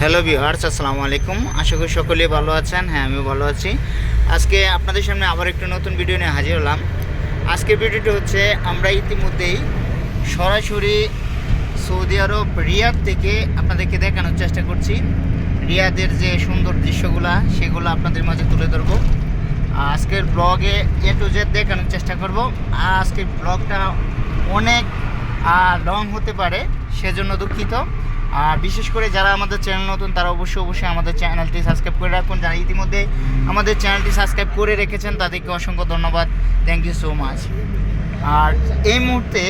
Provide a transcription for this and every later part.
Hello viewers, আসসালামু আলাইকুম। আশা করি সকলেই ভালো আছেন। হ্যাঁ, আমিও ভালো আছি। আজকে আপনাদের সামনে আবার একটু নতুন ভিডিও নিয়ে হাজির হলাম। আজকের ভিডিওটি হচ্ছে আমরা ইতিমধ্যেই সরাসরি সৌদি আরব রিয়াদ থেকে আপনাদেরকে দেখানোর চেষ্টা করছি। রিয়াদের যে সুন্দর দৃশ্যগুলো সেগুলো আপনাদের মাঝে তুলে ধরবো। আজকের ব্লগে এ টু জেড দেখানোর চেষ্টা করব। আজকের ব্লগটা অনেক লং হতে পারে, সেজন্য দুঃখিত। আর বিশেষ করে যারা আমাদের চ্যানেল নতুন তারা অবশ্যই আমাদের চ্যানেলটি সাবস্ক্রাইব করে রাখুন। যারা ইতিমধ্যে আমাদের চ্যানেলটি সাবস্ক্রাইব করে রেখেছেন তাদেরকে অসংখ্য ধন্যবাদ, থ্যাংক ইউ সো মাচ। আর এই মুহূর্তে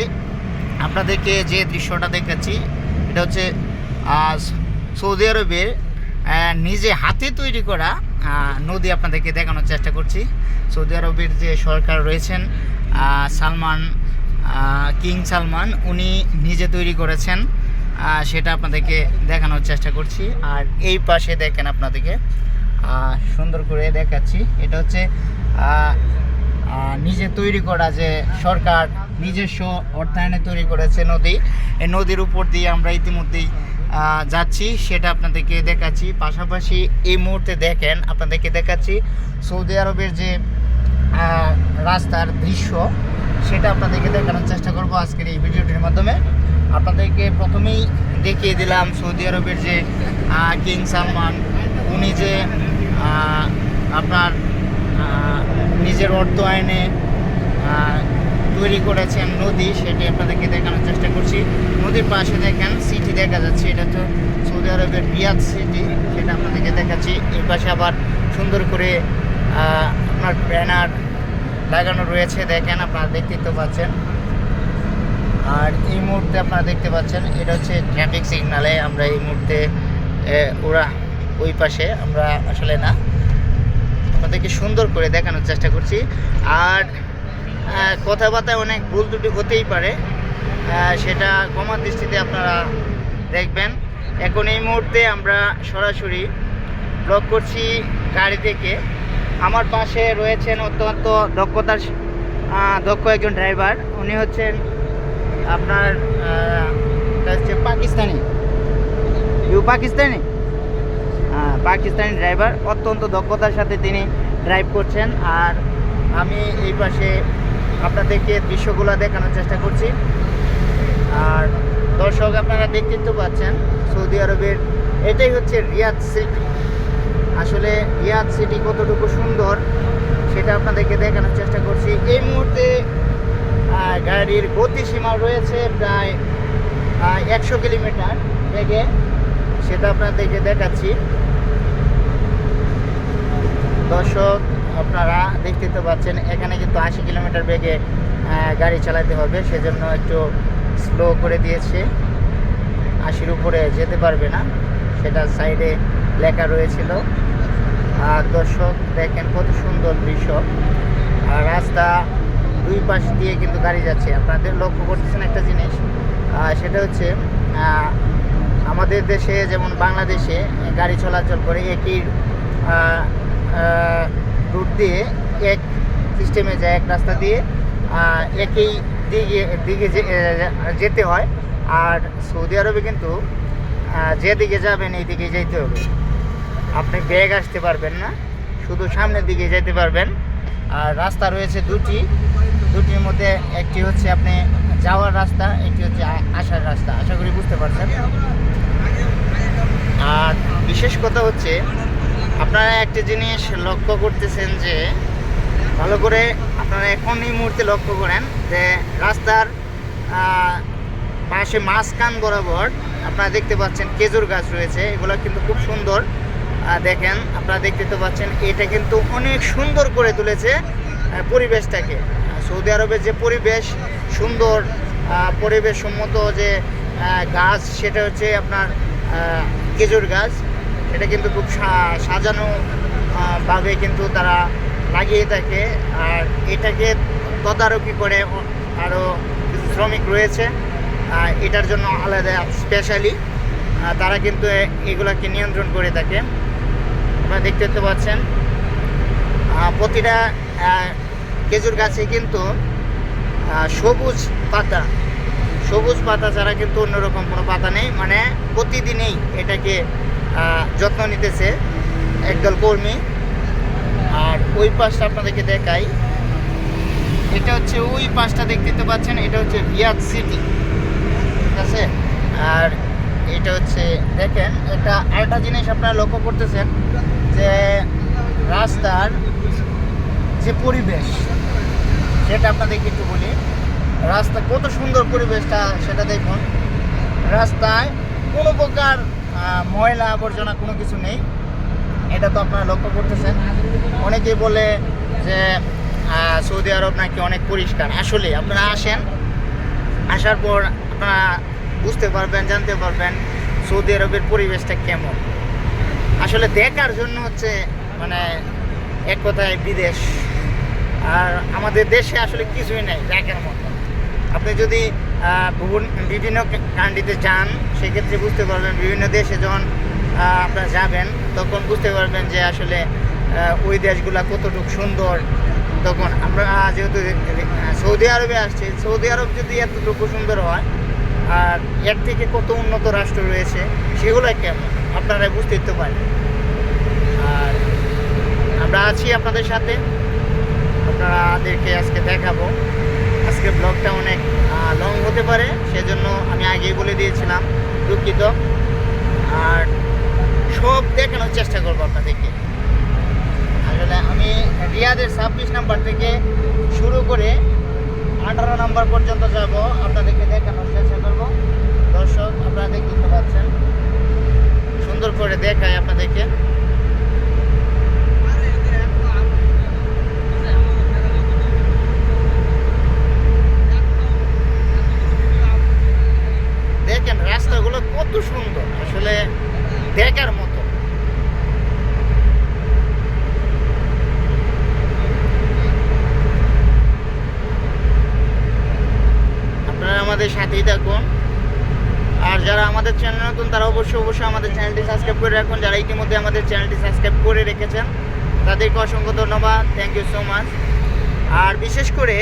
আপনাদেরকে যে দৃশ্যটা দেখাচ্ছি এটা হচ্ছে সৌদি আরবের নিজে হাতে তৈরি করা নদী আপনাদেরকে দেখানোর চেষ্টা করছি। সৌদি আরবের যে সরকার রয়েছেন সালমান, কিং সালমান, উনি নিজে তৈরি করেছেন, সেটা আপনাদেরকে দেখানোর চেষ্টা করছি। আর এই পাশে দেখেন আপনাদেরকে সুন্দর করে দেখাচ্ছি, এটা হচ্ছে নিজে তৈরি করা, যে সরকার নিজস্ব অর্থায়নে তৈরি করেছে নদী। এই নদীর উপর দিয়ে আমরা ইতিমধ্যেই যাচ্ছি, সেটা আপনাদেরকে দেখাচ্ছি। পাশাপাশি এই মুহূর্তে দেখেন আপনাদেরকে দেখাচ্ছি সৌদি আরবের যে রাস্তার দৃশ্য, সেটা আপনাদেরকে দেখানোর চেষ্টা করব আজকের এই ভিডিওটির মাধ্যমে। আপনাদেরকে প্রথমেই দেখিয়ে দিলাম সৌদি আরবের যে কিং সালমান, উনি যে আপনার নিজের অর্থায়নে তৈরি করেছেন নদী, সেটি আপনাদেরকে দেখানোর চেষ্টা করছি। নদীর পাশে দেখেন সিটি দেখা যাচ্ছে, এটা তো সৌদি আরবের রিয়াদ সিটি, সেটা আপনাদেরকে দেখাচ্ছি। এই পাশে আবার সুন্দর করে আপনার ব্যানার লাগানো রয়েছে, দেখেন আপনারা দেখতে তো পাচ্ছেন। আর এই মুহূর্তে আপনারা দেখতে পাচ্ছেন এটা হচ্ছে ট্রাফিক সিগনালে আমরা এই মুহূর্তে ওরা ওই পাশে, আমরা আসলে না, আপনাদেরকে সুন্দর করে দেখানোর চেষ্টা করছি। আর কথাবার্তায় অনেক ভুল ত্রুটি হতেই পারে, সেটা ক্ষমার দৃষ্টিতে আপনারা দেখবেন। এখন এই মুহূর্তে আমরা সরাসরি ব্লগ করছি গাড়ি থেকে। আমার পাশে রয়েছেন অত্যন্ত দক্ষ একজন ড্রাইভার, উনি হচ্ছেন আপনার হচ্ছে পাকিস্তানি ড্রাইভার, অত্যন্ত দক্ষতার সাথে তিনি ড্রাইভ করছেন। আর আমি এই পাশে আপনাদেরকে দৃশ্যগুলো দেখানোর চেষ্টা করছি। আর দর্শক আপনারা দেখতে তো পাচ্ছেন সৌদি আরবের এটাই হচ্ছে রিয়াদ সিটি। আসলে রিয়াদ সিটি কতটুকু সুন্দর সেটা আপনাদেরকে দেখানোর চেষ্টা করছি। এই মুহূর্তে গাড়ির গতিসীমা রয়েছে প্রায় 100 কিলোমিটার বেগে, সেটা আপনাদেরকে দেখাচ্ছি। দর্শক আপনারা দেখতে তো পাচ্ছেন এখানে কিন্তু 80 কিলোমিটার বেগে গাড়ি চালাতে হবে, সেজন্য একটু স্লো করে দিয়েছে, 80-র উপরে যেতে পারবে না, সেটা সাইডে লেখা রয়েছিল। আর দর্শক দেখেন কত সুন্দর দৃশ্য। আর রাস্তা দুই পাশ দিয়ে কিন্তু গাড়ি যাচ্ছে। আপনাদের লক্ষ্য করতেছেন একটা জিনিস, সেটা হচ্ছে আমাদের দেশে যেমন বাংলাদেশে গাড়ি চলাচল করে একই রুট দিয়ে, এক সিস্টেমে যায়, এক রাস্তা দিয়ে একই দিকে যেতে হয়। আর সৌদি আরবে কিন্তু যেদিকে যাবেন এই দিকে যেতে হবে, আপনি ব্যাগ আসতে পারবেন না, শুধু সামনের দিকে যেতে পারবেন। আর রাস্তা রয়েছে দুটির মধ্যে একটি হচ্ছে আপনি যাওয়ার রাস্তা, একটি হচ্ছে আসার রাস্তা। আশা করি বুঝতে পারছেন। আর বিশেষ কথা হচ্ছে আপনারা একটা জিনিস লক্ষ্য করতেছেন, যে ভালো করে আপনারা এখন এই মুহূর্তে লক্ষ্য করেন যে রাস্তার পাশে মাঝখান বরাবর আপনারা দেখতে পাচ্ছেন খেজুর গাছ রয়েছে, এগুলো কিন্তু খুব সুন্দর। দেখেন আপনারা দেখতে তো পাচ্ছেন, এটা কিন্তু অনেক সুন্দর করে তুলেছে পরিবেশটাকে। সৌদি আরবের যে পরিবেশ সুন্দর, পরিবেশ সম্মত যে গাছ, সেটা হচ্ছে আপনার খেজুর গাছ। এটা কিন্তু খুব সাজানো ভাবে কিন্তু তারা লাগিয়ে থাকে। আর এটাকে তদারকি করে আরও কিছু শ্রমিক রয়েছে, এটার জন্য আলাদা স্পেশালি তারা কিন্তু এগুলাকে নিয়ন্ত্রণ করে থাকে। আপনারা দেখতে পাচ্ছেন প্রতিটা খেজুর গাছে কিন্তু সবুজ পাতা ছাড়া কিন্তু অন্যরকম কোনো পাতা নেই, মানে প্রতিদিনেই এটাকে যত্ন নিতেছে একদল কর্মী। আর ওই পাশটা আপনাদেরকে দেখাই, এটা হচ্ছে ওই পাশটা দেখতে পাচ্ছেন, এটা হচ্ছে রিয়াদ সিটি, ঠিক আছে। আর এটা হচ্ছে দেখেন, এটা আরেকটা জিনিস আপনারা লক্ষ্য করতেছেন যে রাস্তার যে পরিবেশ সেটা আপনাদেরকে একটু বলি। রাস্তা কত সুন্দর পরিবেশটা সেটা দেখুন। রাস্তায় কোনো প্রকার ময়লা আবর্জনা কোনো কিছু নেই, এটা তো আপনারা লক্ষ্য করতেছেন। অনেকেই বলে যে সৌদি আরব নাকি অনেক পরিষ্কার। আসলে আপনারা আসেন, আসার পর আপনারা বুঝতে পারবেন, জানতে পারবেন সৌদি আরবের পরিবেশটা কেমন। আসলে দেখার জন্য হচ্ছে মানে এক কথায় বিদেশ। আর আমাদের দেশে আসলে কিছুই নেই দেখার মতো। আপনি যদি বিভিন্ন কান্ট্রিতে যান সেক্ষেত্রে বুঝতে পারবেন, বিভিন্ন দেশে যখন আপনারা যাবেন তখন বুঝতে পারবেন যে আসলে ওই দেশগুলা কতটুকু সুন্দর। তখন আমরা যেহেতু সৌদি আরবে আসছি, সৌদি আরব যদি এতটুকু সুন্দর হয় আর এর থেকে কত উন্নত রাষ্ট্র রয়েছে সেগুলো কেমন আপনারা বুঝতেই তো পারেন। আর আমরা আছি আপনাদের সাথে, আপনাদেরকে আজকে দেখাবো। আজকে ব্লগটা অনেক লং হতে পারে, সেজন্য আমি আগেই বলে দিয়েছিলাম, দুঃখিত। আর সব দেখানোর চেষ্টা করবো আপনাদেরকে। আসলে আমি রিয়াদের 26 নাম্বার থেকে শুরু করে 18 নাম্বার পর্যন্ত যাব, আপনাদেরকে দেখানোর চেষ্টা করবো। দর্শক আপনারা দেখতে পাচ্ছেন, সুন্দর করে দেখায় আপনাদেরকে। দেখেন রাস্তাগুলো কত সুন্দর, আসলে দেখার মতো। আপনারা আমাদের সাথেই থাকুন। আর যারা আমাদের চ্যানেল নতুন তারা অবশ্যই আমাদের চ্যানেলটি সাবস্ক্রাইব করে রাখুন। যারা ইতিমধ্যে আমাদের চ্যানেলটি সাবস্ক্রাইব করে রেখেছেন তাদেরকে অসংখ্য ধন্যবাদ, থ্যাংক ইউ সো মাচ। আর বিশেষ করে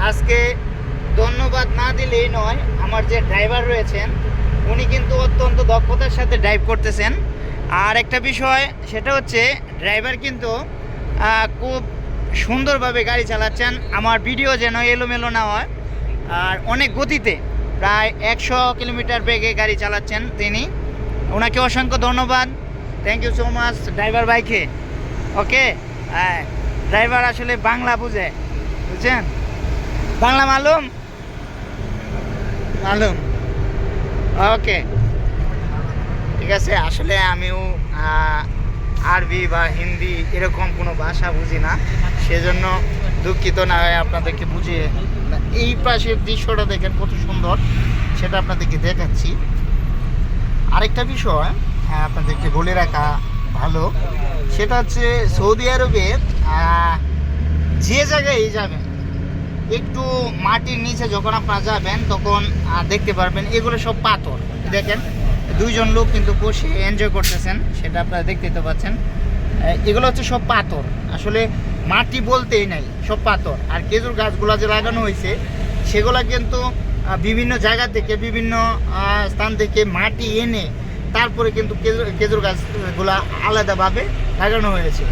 আজকে ধন্যবাদ না দিলেই নয়, আমার যে ড্রাইভার রয়েছেন উনি কিন্তু অত্যন্ত দক্ষতার সাথে ড্রাইভ করতেছেন। আর একটা বিষয় সেটা হচ্ছে ড্রাইভার কিন্তু খুব সুন্দরভাবে গাড়ি চালাচ্ছেন, আমার ভিডিও যেন এলোমেলো না হয়। আর অনেক গতিতে প্রায় 100 কিলোমিটার বেগে গাড়ি চালাচ্ছেন তিনি, ওনাকে অসংখ্য ধন্যবাদ, thank you so much driver ভাইকে। ওকে, ড্রাইভার আসলে বাংলা বুঝে, বুঝছেন, বাংলা মালুম মালুম। ওকে, ঠিক আছে। আসলে আমিও আরবি বা হিন্দি এরকম কোনো ভাষা বুঝি না, সেজন্য দুঃখিত না হয় আপনাদেরকে বুঝিয়ে। এই পাশের দৃশ্যটা দেখেন কত সুন্দর, সেটা আপনাদেরকে দেখাচ্ছি। আরেকটা বিষয় আপনাদেরকে বলে রাখা ভালো, সেটা হচ্ছে সৌদি আরবে যে জায়গায় যাবেন একটু মাটির নিচে যখন আপনারা যাবেন তখন দেখতে পারবেন এগুলো সব পাথর। দেখেন দুইজন লোক কিন্তু বসে এনজয় করতেছেন, সেটা আপনারা দেখতে তো পাচ্ছেন। এগুলো হচ্ছে সব পাথর, আসলে মাটি বলতেই নাই, সব পাথর। আর খেজুর গাছগুলো যে লাগানো হয়েছে সেগুলো কিন্তু বিভিন্ন জায়গা থেকে, বিভিন্ন স্থান থেকে মাটি এনে তারপরে কিন্তু খেজুর গাছগুলা আলাদাভাবে লাগানো হয়েছে।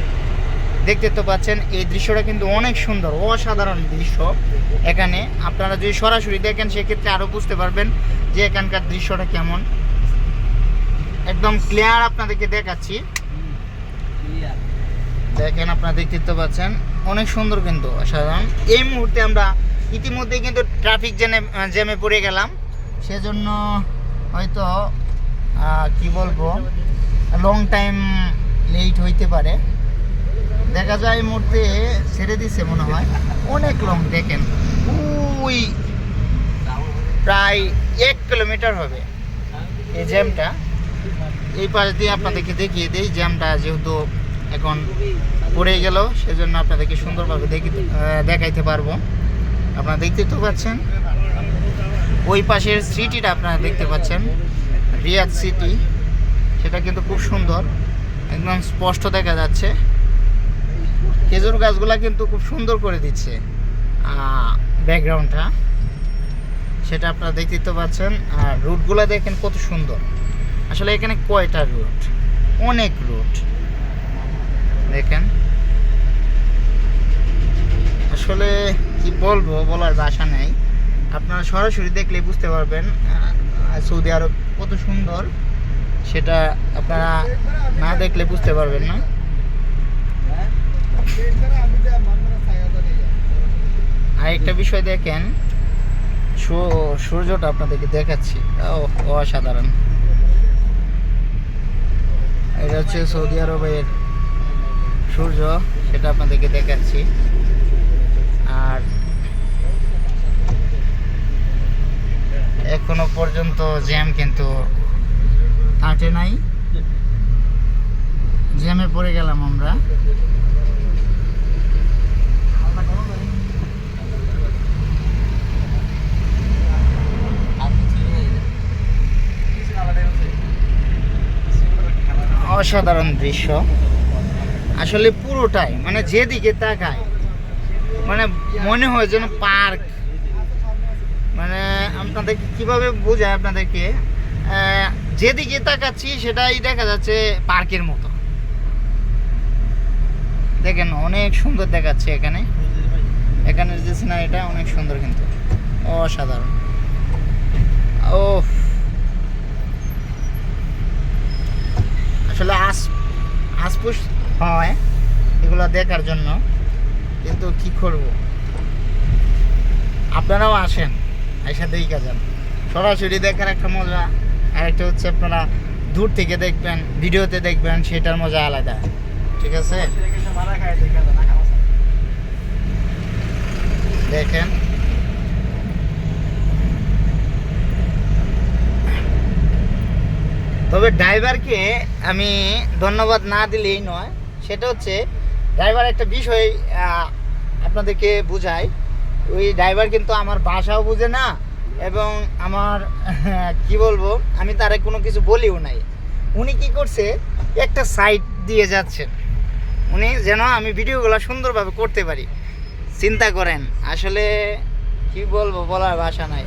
দেখতে তো পাচ্ছেন, এই দৃশ্যটা কিন্তু অনেক সুন্দর, অসাধারণ দৃশ্য। এখানে আপনারা যদি সরাসরি দেখেন সেক্ষেত্রে আরও বুঝতে পারবেন যে এখানকার দৃশ্যটা কেমন। একদম ক্লিয়ার আপনাদেরকে দেখাচ্ছি, দেখেন আপনারা দেখতে তো পাচ্ছেন, অনেক সুন্দর কিন্তু অসাধারণ। এই মুহূর্তে আমরা ইতিমধ্যে কিন্তু ট্রাফিক জ্যামে পড়ে গেলাম, সেজন্য হয়তো কি বলবো লং টাইম লেট হইতে পারে। দেখা যায় এই মুহূর্তে ছেড়ে দিচ্ছে মনে হয়, অনেক লং। দেখেন ওই প্রায় 1 কিলোমিটার হবে এই জ্যামটা। এই পাশ দিয়ে আপনাদেরকে দেখিয়ে দিই, জ্যামটা যেহেতু এখন পড়ে গেল সেজন্য আপনাদেরকে সুন্দরভাবে দেখাইতে পারবো। আপনারা দেখতে তো পাচ্ছেন ওই পাশের সিটিটা আপনারা দেখতে পাচ্ছেন, রিয়াদ সিটি, সেটা কিন্তু খুব সুন্দর, একদম স্পষ্ট দেখা যাচ্ছে। খেজুর গাছগুলা কিন্তু খুব সুন্দর করে দিচ্ছে ব্যাকগ্রাউন্ডটা, সেটা আপনারা দেখতে তো পাচ্ছেন। আর রুটগুলো দেখেন কত সুন্দর, আসলে এখানে কয়টা রুট অনেক রোড দেখেন। আসলে কি বলবো, বলার ভাষা নেই। আপনারা সরাসরি দেখলে বুঝতে পারবেন সৌদি আরব কত সুন্দর, সেটা আপনারা না দেখলে বুঝতে পারবেন না। আরেকটা বিষয় দেখেন, সূর্যটা আপনাদেরকে দেখাচ্ছি, অসাধারণ। এটা হচ্ছে সৌদি আরবের সূর্য, সেটা আপনাদেরকে দেখাচ্ছি। আর এখনো পর্যন্ত জ্যাম কিন্তু কাটে নাই, জ্যামে পড়ে গেলাম আমরা। অসাধারণ দৃশ্য আসলে পুরোটাই, মানে যেদিকে তাকায় মানে মনে হয় যেন পার্ক। মানে আপনাদেরকে কিভাবে বোঝায়, আপনাদেরকে যেদিকে তাকাচ্ছি সেটাই দেখা যাচ্ছে পার্কের মতো। দেখেন অনেক সুন্দর দেখাচ্ছে এখানের যে সিনারিটা অনেক সুন্দর, কিন্তু অসাধারণ। ও আসলে আসপুস হয় এগুলো দেখার জন্য, কিন্তু কি করব, আপনারাও আসেন, এসে দেখা যান। সরাসরি দেখার একটা মজা, আর একটা হচ্ছে আপনারা দূর থেকে দেখবেন, ভিডিওতে দেখবেন, সেটার মজা আলাদা। ঠিক আছে, দেখেন তবে ড্রাইভারকে আমি ধন্যবাদ না দিলেই নয়। সেটা হচ্ছে ড্রাইভার একটা বিষয় আপনাদেরকে বুঝাই, ওই ড্রাইভার কিন্তু আমার ভাষাও বুঝে না, এবং আমার কি বলবো, আমি তারে কোনো কিছু বলিও নাই। উনি কি করছে, একটা সাইড দিয়ে যাচ্ছেন উনি, যেন আমি ভিডিওগুলো সুন্দরভাবে করতে পারি। চিন্তা করেন, আসলে কি বলবো, বলার ভাষা নাই।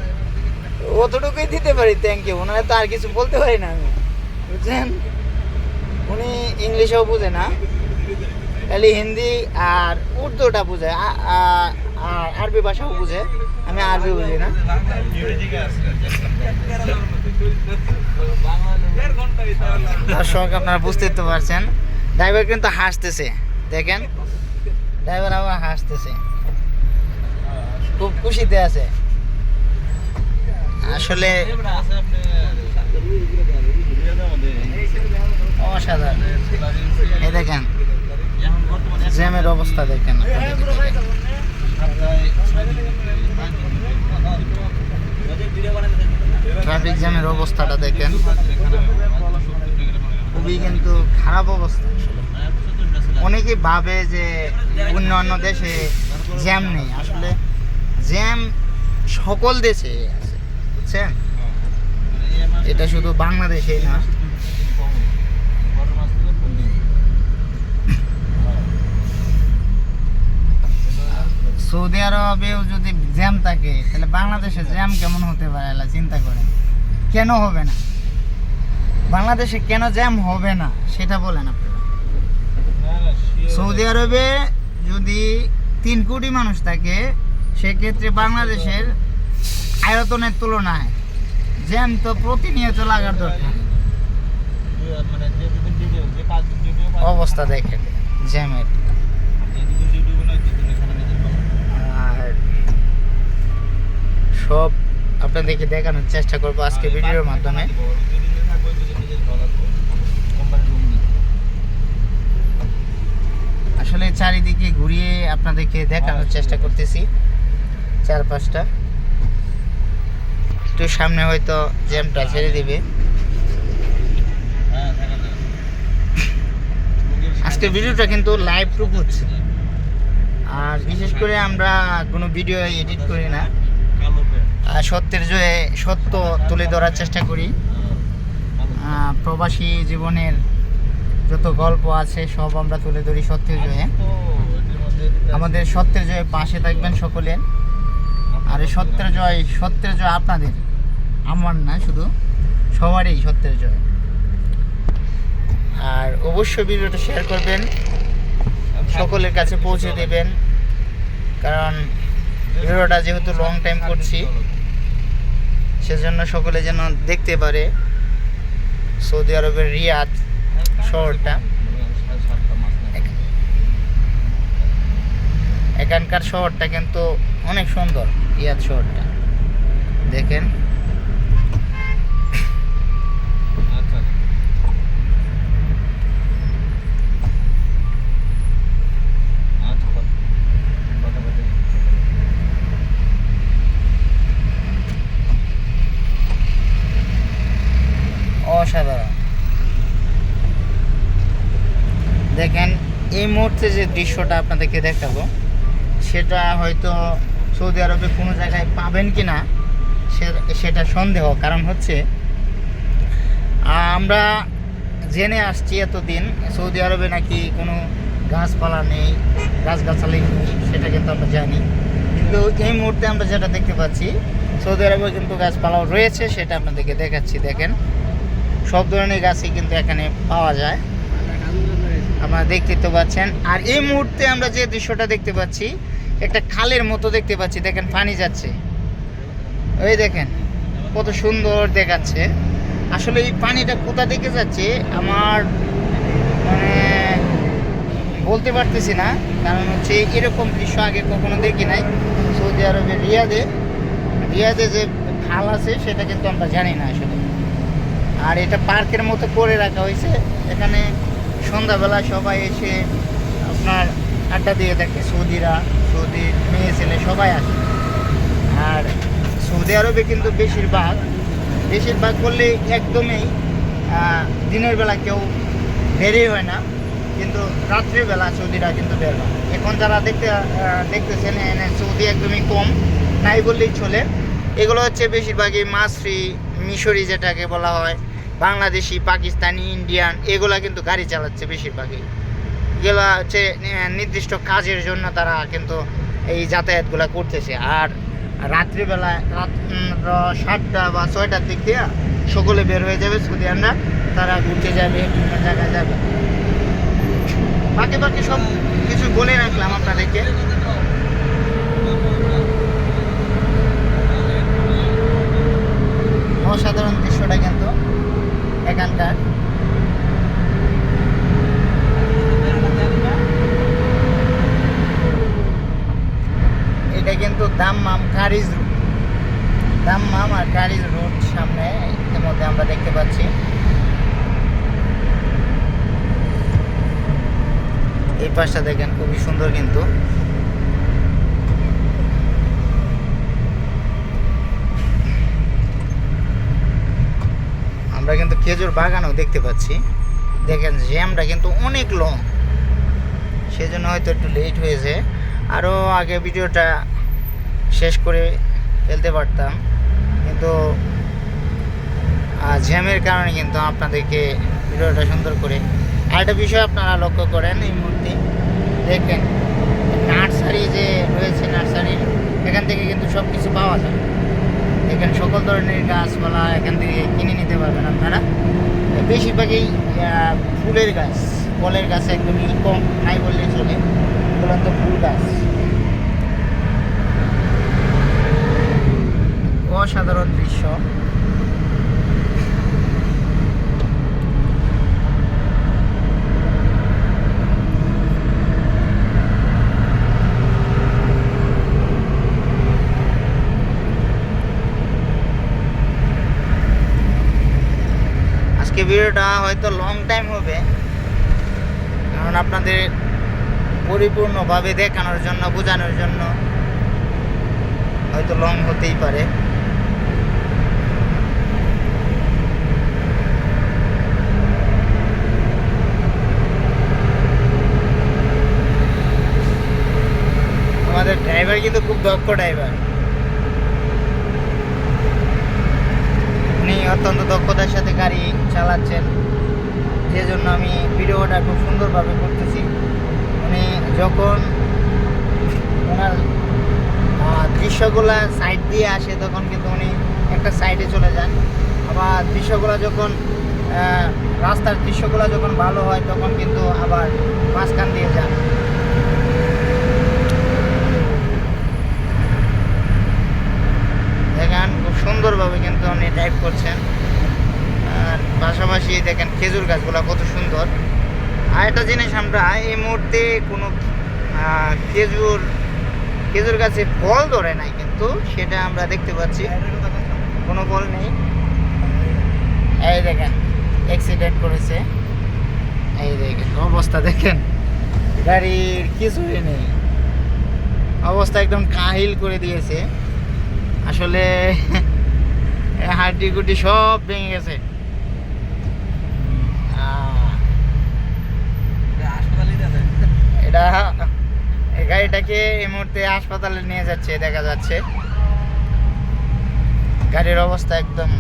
অতটুকুই দিতে পারি থ্যাংক ইউ। ওনারা তো আর কিছু বলতে পারি না আমি, বুঝছেন। উনি ইংলিশও বুঝে না, খালি হিন্দি আর উর্দুটা বুঝে, আর আরবি ভাষাও বুঝে, আমি আরবি বুঝি না। দর্শক আপনারা বুঝতে তো পারছেন, ড্রাইভার কিন্তু হাসতেছে, দেখেন ড্রাইভার আবার হাসতেছে, খুব খুশিতে আছে। আসলে অসাধারণ। এই দেখেন জ্যামের অবস্থা, দেখেন ট্রাফিক জ্যামের অবস্থাটা দেখেন, খুবই কিন্তু খারাপ অবস্থা। আসলে অনেকেই ভাবে যে অন্যান্য দেশে জ্যাম নেই, আসলে জ্যাম সকল দেশে আছে, বুঝছেন। এটা শুধু বাংলাদেশেই না, সৌদি আরবেও যদি জ্যাম থাকে তাহলে বাংলাদেশে জ্যাম কেমন হতে পারে, চিন্তা করেন। কেন হবে না বাংলাদেশে, কেন জ্যাম হবে না সেটা বলেন আপনারা। সৌদি আরবে যদি 3 কোটি মানুষ থাকে, সেক্ষেত্রে বাংলাদেশের আয়তনের তুলনায় জ্যাম তো প্রতিনিয়ত লাগার দরকার। অবস্থা দেখেন জ্যামের। আর সব আপনাদেরকে দেখানোর চেষ্টা করবো আজকে ভিডিওর মাধ্যমে। আসলে চারিদিকে ঘুরিয়ে আপনাদেরকে দেখানোর চেষ্টা করতেছি চারপাশটা। একটু সামনে হয়তো জ্যামটা ছেড়ে দিবে। আজকের ভিডিওটা কিন্তু লাইভ প্রুফ হচ্ছে, আর বিশেষ করে আমরা কোনো ভিডিও এডিট করি না, সত্যের জয়ে সত্য তুলে ধরার চেষ্টা করি। প্রবাসী জীবনের যত গল্প আছে সব আমরা তুলে ধরি সত্যের জয়ে। আমাদের সত্যের জয়ে পাশে থাকবেন সকলের। আর এই সত্যের জয় আপনাদের, আমার না, শুধু সবারই সত্যের জয়। আর অবশ্যই ভিডিওটা শেয়ার করবেন, সকলের কাছে পৌঁছে দেবেন, কারণ ভিডিওটা যেহেতু লং টাইম করছি সেজন্য সকলে যেন দেখতে পারে সৌদি আরবের রিয়াদ শহরটা। এখানকার শহরটা কিন্তু অনেক সুন্দর, রিয়াদ শহরটা দেখেন। অসাধারণ দেখেন। এই মুহূর্তে যে দৃশ্যটা আপনাদেরকে দেখাবো সেটা হয়তো সৌদি আরবে কোনো জায়গায় পাবেন কি না সেটা সন্দেহ। কারণ হচ্ছে আমরা জেনে আসছি এতদিন সৌদি আরবে নাকি কোনো গাছপালা নেই, গাছগাছালি নেই, সেটা কিন্তু আমরা জানি। কিন্তু এই মুহূর্তে আমরা যেটা দেখতে পাচ্ছি সৌদি আরবে কিন্তু গাছপালাও রয়েছে, সেটা আপনাদেরকে দেখাচ্ছি। দেখেন সব ধরনের গাছই কিন্তু এখানে পাওয়া যায়, আপনারা দেখতে তো পাচ্ছেন। আর এই মুহূর্তে আমরা যে দৃশ্যটা দেখতে পাচ্ছি একটা খালের মতো দেখতে পাচ্ছি, দেখেন পানি যাচ্ছে, ওই দেখেন কত সুন্দর দেখাচ্ছে। আসলে এই পানিটা কোথা থেকে যাচ্ছে আমার মানে বলতে পারতেছি না, কারণ হচ্ছে এরকম দৃশ্য আগে কখনো দেখি নাই। সৌদি আরবের রিয়াদে যে খাল আছে সেটা কিন্তু আমরা জানি না আসলে। আর এটা পার্কের মতো করে রাখা হয়েছে, এখানে সন্ধ্যাবেলা সবাই এসে আপনার আড্ডা দিয়ে থাকে, সৌদি মেয়ে ছেলে সবাই আসে। আর সৌদি আরবে কিন্তু বেশিরভাগ করলে একদমই দিনের বেলা কেউ বেরই হয় না, কিন্তু রাত্রিবেলা সৌদিরা কিন্তু বের হয়। এখন যারা দেখতেছেন সৌদি একদমই কম, নাই বললেই চলে। এগুলো হচ্ছে বেশিরভাগই মাসরি, মিশরি যেটাকে বলা হয়, বাংলাদেশি, পাকিস্তানি, ইন্ডিয়ান, এগুলা কিন্তু গাড়ি চালাচ্ছে বেশিরভাগই। এগুলো হচ্ছে নির্দিষ্ট কাজের জন্য তারা কিন্তু এই যাতায়াতগুলো করতেছে। আর রাত্রিবেলা 7টা বা 6টার দিক দিয়ে সকলে বের হয়ে যাবে সৌদিয়ানরা, তারা ঘুরতে যাবে, বিভিন্ন জায়গায় যাবে। বাকি সব কিছু বলে রাখলাম আপনাদেরকে। অসাধারণ দৃশ্যটা কিন্তু এখানকার। এটা কিন্তু দাম্মাম আর কারিজ রোড সামনে ইতিমধ্যে আমরা দেখতে পাচ্ছি। এই পাশটা দেখেন খুবই সুন্দর কিন্তু। আমরা কিন্তু খেজুর বাগানও দেখতে পাচ্ছি, দেখেন জ্যামটা কিন্তু অনেক লং, সেজন্য হয়তো একটু লেট হয়েছে। আরও আগে ভিডিওটা শেষ করে ফেলতে পারতাম, কিন্তু জ্যামের কারণে কিন্তু আপনাদেরকে ভিডিওটা সুন্দর করে। আরেকটা বিষয় আপনারা লক্ষ্য করেন, এই মুহূর্তে দেখেন নার্সারি যে রয়েছে, নার্সারির এখান থেকে কিন্তু সব কিছু পাওয়া যায়। এখানে সকল ধরনের গাছপালা এখান থেকে কিনে নিতে পারবেন আপনারা। বেশিরভাগই ফুলের গাছ, ফলের গাছ একদমই কম, নাই বললেই চলে। এগুলো তো ফুল গাছ। অসাধারণ দৃশ্য। আজকে ভিডিওটা হয়তো লং টাইম হবে, কারণ আপনাদের পরিপূর্ণভাবে দেখানোর জন্য, বোঝানোর জন্য হয়তো লং হতেই পারে। আমাদের ড্রাইভার কিন্তু খুব দক্ষ ড্রাইভার, উনি অত্যন্ত দক্ষতার সাথে গাড়ি চালাচ্ছেন, যে জন্য আমি ভিডিওটা খুব সুন্দরভাবে করতেছি। উনি যখন ওনার দৃশ্যগুলা সাইড দিয়ে আসে তখন কিন্তু উনি একটা সাইডে চলে যান, আবার দৃশ্যগুলো যখন রাস্তার দৃশ্যগুলো যখন ভালো হয় তখন কিন্তু আবার মাঝখান দিয়ে যান। দেখেন খুব সুন্দরভাবে কিন্তু উনি ড্রাইভ করছেন। আর পাশাপাশি দেখেন খেজুর গাছগুলো কত সুন্দর। আর একটা জিনিস, আমরা এই মুহূর্তে কোনো খেজুর গাছে ফল ধরে নাই, কিন্তু সেটা আমরা দেখতে পাচ্ছি, কোনো ফল নেই। এই দেখেন অ্যাক্সিডেন্ট করেছে, এই দেখেন অবস্থা, দেখেন গাড়ির কিছুই নেই, অবস্থা একদম কাহিল করে দিয়েছে। আসলে হাড্ডি গুড্ডি সব ভেঙে গেছে। এটা এই গাড়িটাকে এই মুহূর্তে হাসপাতালে নিয়ে যাচ্ছে, দেখা যাচ্ছে গাড়ির অবস্থা একদম।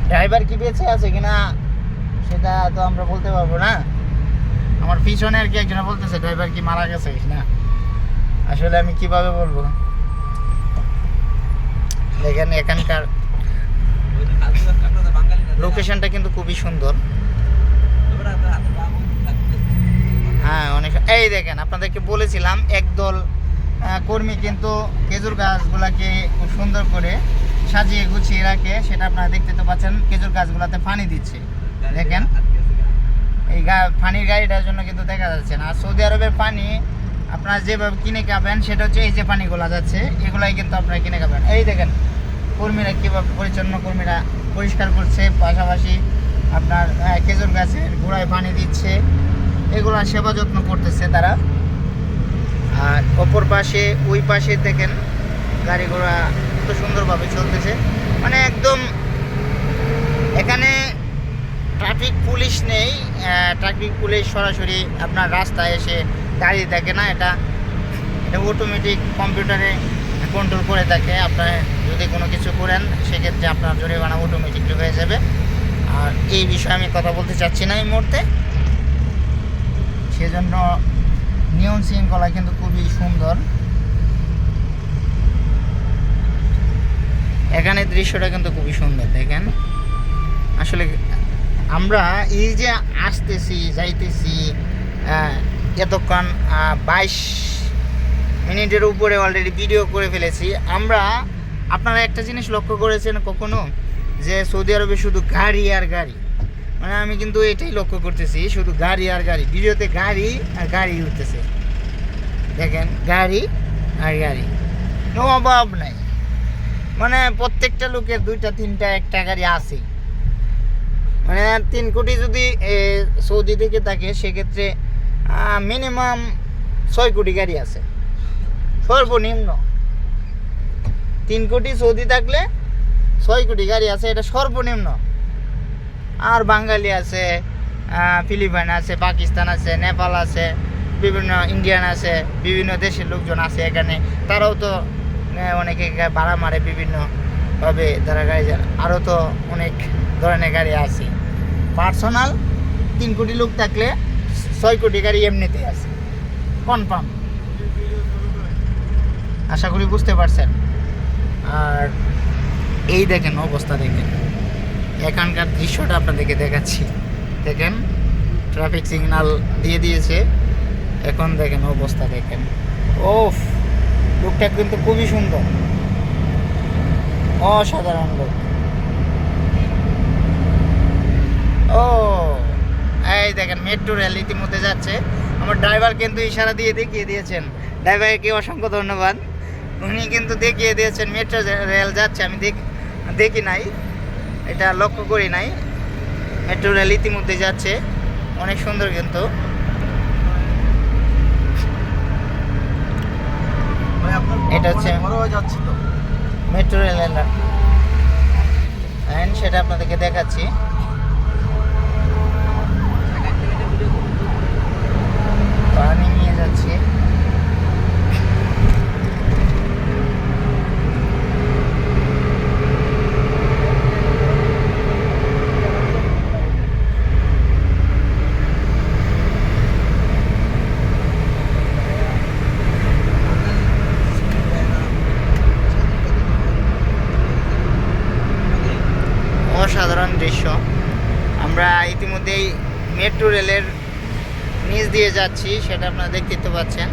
ড্রাইভার কি বেঁচে আছে কিনা সেটা তো আমরা বলতে পারবো না। আমার পিছনে আর কি একজনে বলতেছে ড্রাইভার কি মারা গেছে না, আসলে আমি কিভাবে বলবো। দেখেন এখানকার লোকেশনটা কিন্তু খুবই সুন্দর। হ্যাঁ অনেক, এই দেখেন আপনাদেরকে বলেছিলাম একদল কর্মী কিন্তু খেজুর গাছগুলাকে খুব সুন্দর করে সাজিয়ে গুছিয়ে রাখে, সেটা আপনারা দেখতে তো পাচ্ছেন। খেজুর গাছগুলাতে পানি দিচ্ছে, দেখেন এই পানির গাড়িটার জন্য কিন্তু দেখা যাচ্ছে না। আর সৌদি আরবের পানি আপনারা যেভাবে কিনে খাবেন সেটা হচ্ছে এই যে পানিগুলো যাচ্ছে এগুলাই কিন্তু আপনারা কিনে খাবেন। এই দেখেন কর্মীরা কীভাবে পরিচ্ছন্ন কর্মীরা পরিষ্কার করছে, পাশাপাশি আপনার খেজুর গাছের গোড়ায় পানি দিচ্ছে, এগুলো সেবা যত্ন করতেছে তারা। আর অপর পাশে ওই পাশে দেখেন গাড়ি ঘোড়া কত সুন্দরভাবে চলতেছে, মানে একদম এখানে ট্রাফিক পুলিশ নেই। ট্রাফিক পুলিশ সরাসরি আপনার রাস্তায় এসে গাড়ি দেখে না, এটা অটোমেটিক কম্পিউটারে কন্ট্রোল করে থাকে। আপনার যদি কোনো কিছু করেন সেক্ষেত্রে আপনার জরিমানা অটোমেটিকলি হয়ে যাবে। আর এই বিষয়ে আমি কথা বলতে চাচ্ছি না এই মুহূর্তে, সেজন্য নিয়ম শৃঙ্খলা কিন্তু খুবই সুন্দর। এখানে দৃশ্যটা কিন্তু খুবই সুন্দর, দেখেন আসলে আমরা এই যে আসতেছি যাইতেছি এতক্ষণ 22 মিনিটের উপরে অলরেডি ভিডিও করে ফেলেছি আমরা। আপনারা একটা জিনিস লক্ষ্য করেছেন কখনো যে সৌদি আরবে শুধু গাড়ি আর গাড়ি, মানে আমি কিন্তু এটাই লক্ষ্য করতেছি, শুধু গাড়ি আর গাড়ি, ভিডিওতে গাড়ি আর গাড়ি উঠতেছে, দেখেন গাড়ি আর গাড়ি, কোনো অভাব নাই। মানে প্রত্যেকটা লোকের 2টা 3টা একটা গাড়ি আছে। মানে 3 কোটি যদি সৌদি থেকে থাকে সেক্ষেত্রে মিনিমাম 6 কোটি গাড়ি আছে সর্বনিম্ন। 3 কোটি সৌদি থাকলে 6 কোটি গাড়ি আছে, এটা সর্বনিম্ন। আর বাঙালি আছে, ফিলিপাইন আছে, পাকিস্তান আছে, নেপাল আছে, বিভিন্ন ইন্ডিয়ান আছে, বিভিন্ন দেশের লোকজন আছে এখানে, তারাও তো অনেকে ভাড়া মারে বিভিন্নভাবে তারা গাড়ি যায়। আরও তো অনেক ধরনের গাড়ি আছে। পার্সোনাল 3 কোটি লোক থাকলে 6 কোটি গাড়ি এমনিতেই আছে কনফার্ম। আশা করি বুঝতে পারছেন। আর এই দেখেন অবস্থা, দেখেন এখানকার দৃশ্যটা আপনাদেরকে দেখাচ্ছি। দেখেন ট্রাফিক সিগন্যাল দিয়ে দিয়েছে, এখন দেখেন অবস্থা, দেখেন ওফ, লোকটা কিন্তু খুবই সুন্দর, অসাধারণ লোক। ও এই দেখেন মেট্রো রেল ইতিমধ্যে যাচ্ছে। আমার ড্রাইভার কিন্তু ইশারা দিয়ে দেখিয়ে দিয়েছেন, ড্রাইভারকে অসংখ্য ধন্যবাদ। উনি কিন্তু দেখিয়ে দিয়েছেন মেট্রো রেল যাচ্ছে, আমি দেখি নাই, এটা লক্ষ্য করি নাই। মেট্রো রেল ইতিমধ্যে যাচ্ছে, অনেক সুন্দর কিন্তু। এটা হচ্ছে মেট্রো রেল লাইন, সেটা আপনাদেরকে দেখাচ্ছি। পানি নিয়ে যাচ্ছি। অসাধারণ দৃশ্য। ইতিমধ্যেই মেট্রো রেলের নিচ দিয়ে যাচ্ছি, সেটা আপনারা দেখতে পাচ্ছেন।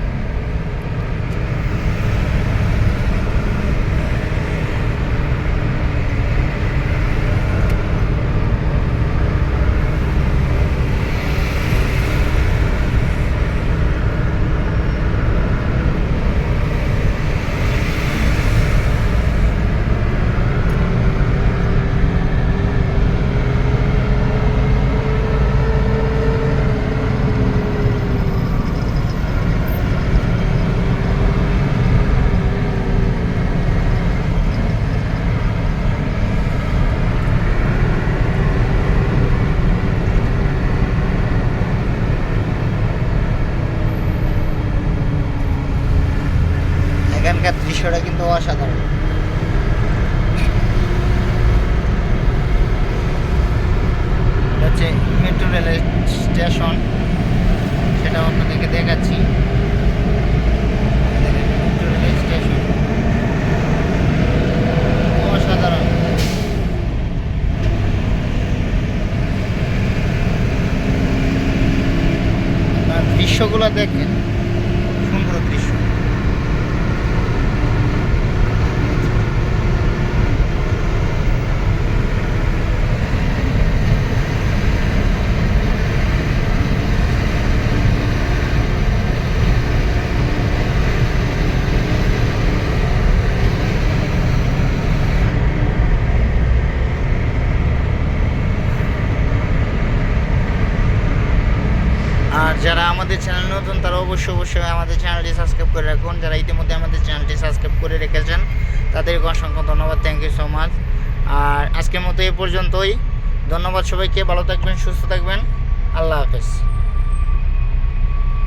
এখানকার দৃশ্যটা কিন্তু অসাধারণ। এটা হচ্ছে মেট্রো রেলের স্টেশন, সেটাও আপনাদেরকে দেখাচ্ছি। মেট্রো রেলের স্টেশন অসাধারণ। আর দৃশ্যগুলো দেখেন, সুন্দর দৃশ্য। আর যারা আমাদের চ্যানেল নতুন তারা অবশ্যই আমাদের চ্যানেলটি সাবস্ক্রাইব করে রাখুন। যারা ইতিমধ্যে আমাদের চ্যানেলটি সাবস্ক্রাইব করে রেখেছেন তাদেরকে অসংখ্য ধন্যবাদ, থ্যাংক ইউ সো মাচ। আর আজকের মতো এ পর্যন্তই। ধন্যবাদ সবাইকে, ভালো থাকবেন, সুস্থ থাকবেন, আল্লাহ হাফেজ।